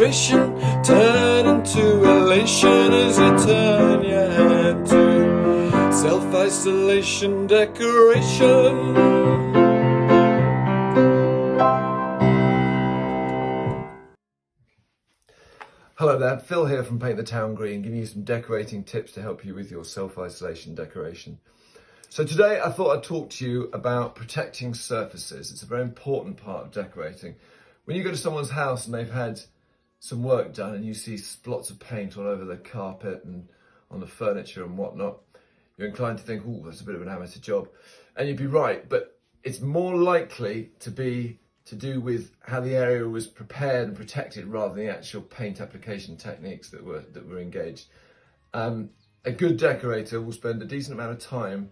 frustration turn into elation as you turn your head to self-isolation decoration. Hello there, Phil here from Paint the Town Green, giving you some decorating tips to help you with your self-isolation decoration. So today I thought I'd talk to you about protecting surfaces. It's a very important part of decorating. When you go to someone's house and they've had some work done and you see splots of paint all over the carpet and on the furniture and whatnot, you're inclined to think, oh, that's a bit of an amateur job. And you'd be right, but it's more likely to be to do with how the area was prepared and protected rather than the actual paint application techniques that were engaged. A good decorator will spend a decent amount of time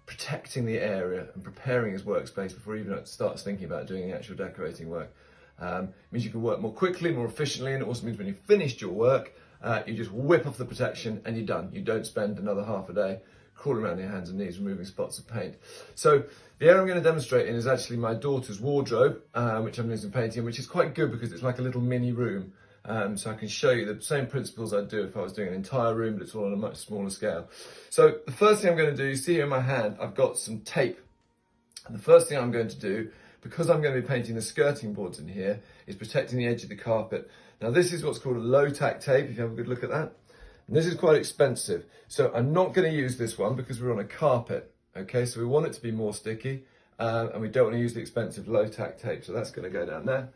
protecting the area and preparing his workspace before he even starts thinking about doing the actual decorating work. It means you can work more quickly, more efficiently, and it also means when you've finished your work, you just whip off the protection and you're done. You don't spend another half a day crawling around your hands and knees removing spots of paint. So the area I'm going to demonstrate in is actually my daughter's wardrobe, which I'm doing some painting, which is quite good because it's like a little mini room. So I can show you the same principles I'd do if I was doing an entire room, but it's all on a much smaller scale. So the first thing I'm going to do, you see here in my hand, I've got some tape. And the first thing I'm going to do, because I'm going to be painting the skirting boards in here, is protecting the edge of the carpet. Now this is what's called a low tack tape, if you have a good look at that. And this is quite expensive. So I'm not going to use this one because we're on a carpet. Okay, so we want it to be more sticky and we don't want to use the expensive low tack tape. So that's going to go down there.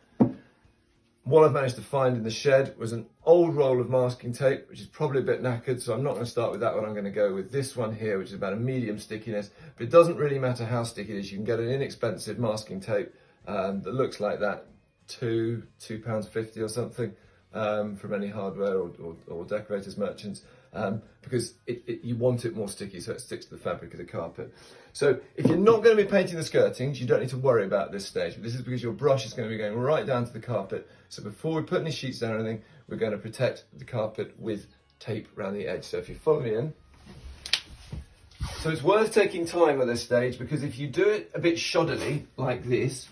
What I've managed to find in the shed was an old roll of masking tape, which is probably a bit knackered. So I'm not going to start with that one. I'm going to go with this one here, which is about a medium stickiness. But it doesn't really matter how sticky it is. You can get an inexpensive masking tape that looks like that, £2.50 or something. From any hardware or decorators merchants, because you want it more sticky so it sticks to the fabric of the carpet. So if you're not going to be painting the skirtings, you don't need to worry about this stage, but this is because your brush is going to be going right down to the carpet. So before we put any sheets down or anything, we're going to protect the carpet with tape around the edge. So if you follow me in. So it's worth taking time at this stage, because if you do it a bit shoddily like this,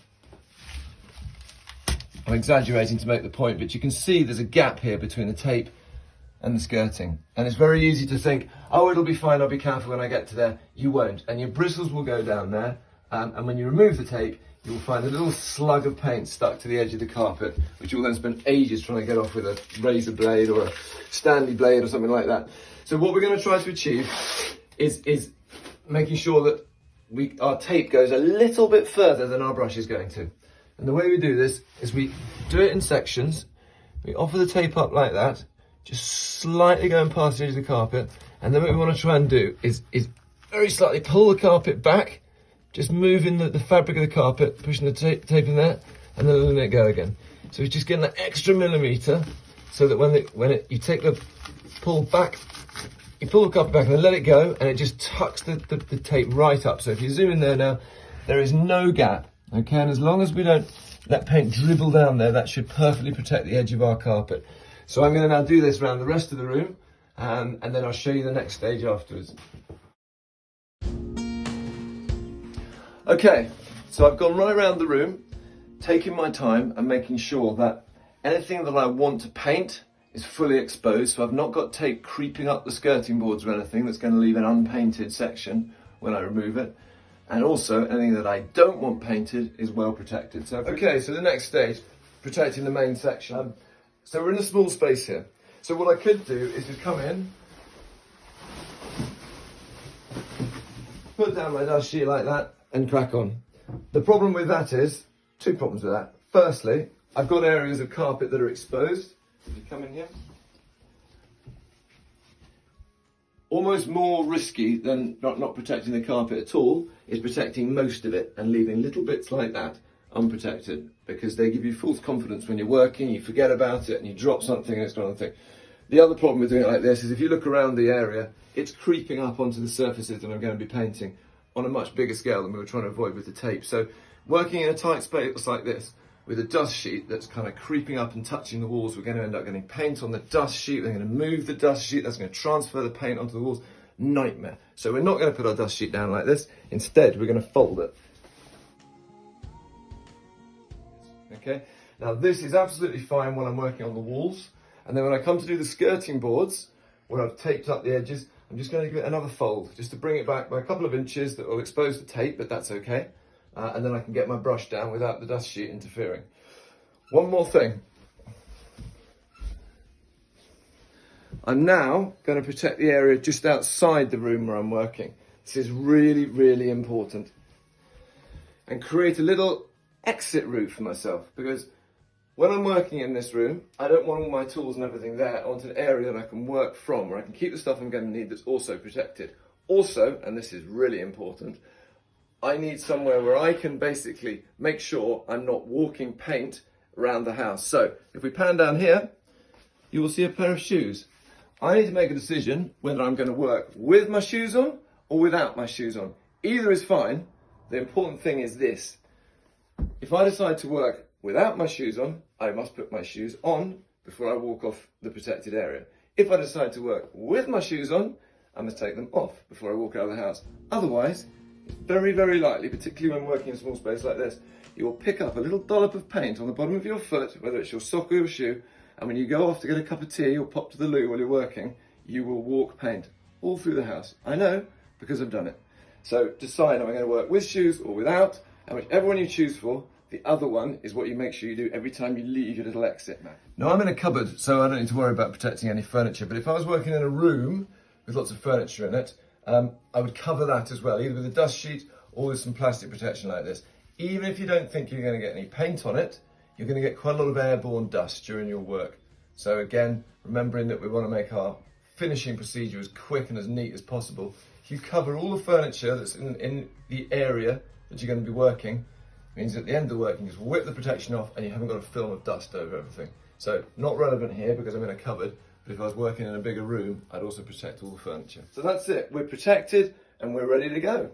I'm exaggerating to make the point, but you can see there's a gap here between the tape and the skirting. And it's very easy to think, oh, it'll be fine, I'll be careful when I get to there. You won't. And your bristles will go down there. And when you remove the tape, you will find a little slug of paint stuck to the edge of the carpet, which you will then spend ages trying to get off with a razor blade or a Stanley blade or something like that. So what we're going to try to achieve is making sure that our tape goes a little bit further than our brush is going to. And the way we do this is we do it in sections. We offer the tape up like that, just slightly going past the edge of the carpet. And then what we want to try and do is very slightly pull the carpet back, just moving the fabric of the carpet, pushing the tape in there, and then letting it go again. So it's just getting that extra millimetre, so that when you take the pull back, you pull the carpet back and then let it go, and it just tucks the tape right up. So if you zoom in there now, there is no gap. Okay, and as long as we don't let paint dribble down there, that should perfectly protect the edge of our carpet. So I'm going to now do this around the rest of the room, and then I'll show you the next stage afterwards. Okay, so I've gone right around the room, taking my time and making sure that anything that I want to paint is fully exposed. So I've not got tape creeping up the skirting boards or anything that's going to leave an unpainted section when I remove it. And also, anything that I don't want painted is well protected. So, okay, so the next stage, protecting the main section. So we're in a small space here. So what I could do is just come in, put down my dust sheet like that, and crack on. The problem with that is, two problems with that. Firstly, I've got areas of carpet that are exposed. If you come in here. Almost more risky than not protecting the carpet at all is protecting most of it and leaving little bits like that unprotected, because they give you false confidence when you're working, you forget about it and you drop something and it's gone on the thing. The other problem with doing it like this is if you look around the area, it's creeping up onto the surfaces that I'm going to be painting on a much bigger scale than we were trying to avoid with the tape. So working in a tight space like this, with a dust sheet that's kind of creeping up and touching the walls, we're going to end up getting paint on the dust sheet. We're going to move the dust sheet. That's going to transfer the paint onto the walls. Nightmare. So we're not going to put our dust sheet down like this. Instead, we're going to fold it. Okay. Now this is absolutely fine when I'm working on the walls, and then when I come to do the skirting boards, where I've taped up the edges, I'm just going to give it another fold, just to bring it back by a couple of inches that will expose the tape, but that's okay. And then I can get my brush down without the dust sheet interfering. One more thing. I'm now going to protect the area just outside the room where I'm working. This is really, really important. And create a little exit route for myself, because when I'm working in this room, I don't want all my tools and everything there. I want an area that I can work from, where I can keep the stuff I'm going to need that's also protected. Also, and this is really important, I need somewhere where I can basically make sure I'm not walking paint around the house. So if we pan down here, you will see a pair of shoes. I need to make a decision whether I'm going to work with my shoes on or without my shoes on. Either is fine. The important thing is this. If I decide to work without my shoes on, I must put my shoes on before I walk off the protected area. If I decide to work with my shoes on, I must take them off before I walk out of the house. Otherwise, it's very, very likely, particularly when working in a small space like this, you will pick up a little dollop of paint on the bottom of your foot, whether it's your sock or your shoe, and when you go off to get a cup of tea or pop to the loo while you're working, you will walk paint all through the house. I know, because I've done it. So decide, am I going to work with shoes or without, and whichever one you choose for, the other one is what you make sure you do every time you leave your little exit. Now I'm in a cupboard, so I don't need to worry about protecting any furniture, but if I was working in a room with lots of furniture in it, I would cover that as well, either with a dust sheet or with some plastic protection like this. Even if you don't think you're going to get any paint on it, you're going to get quite a lot of airborne dust during your work. So again, remembering that we want to make our finishing procedure as quick and as neat as possible, if you cover all the furniture that's in the area that you're going to be working, means at the end of the work you can just whip the protection off and you haven't got a film of dust over everything. So not relevant here because I'm in a cupboard, but if I was working in a bigger room, I'd also protect all the furniture. So that's it, we're protected and we're ready to go.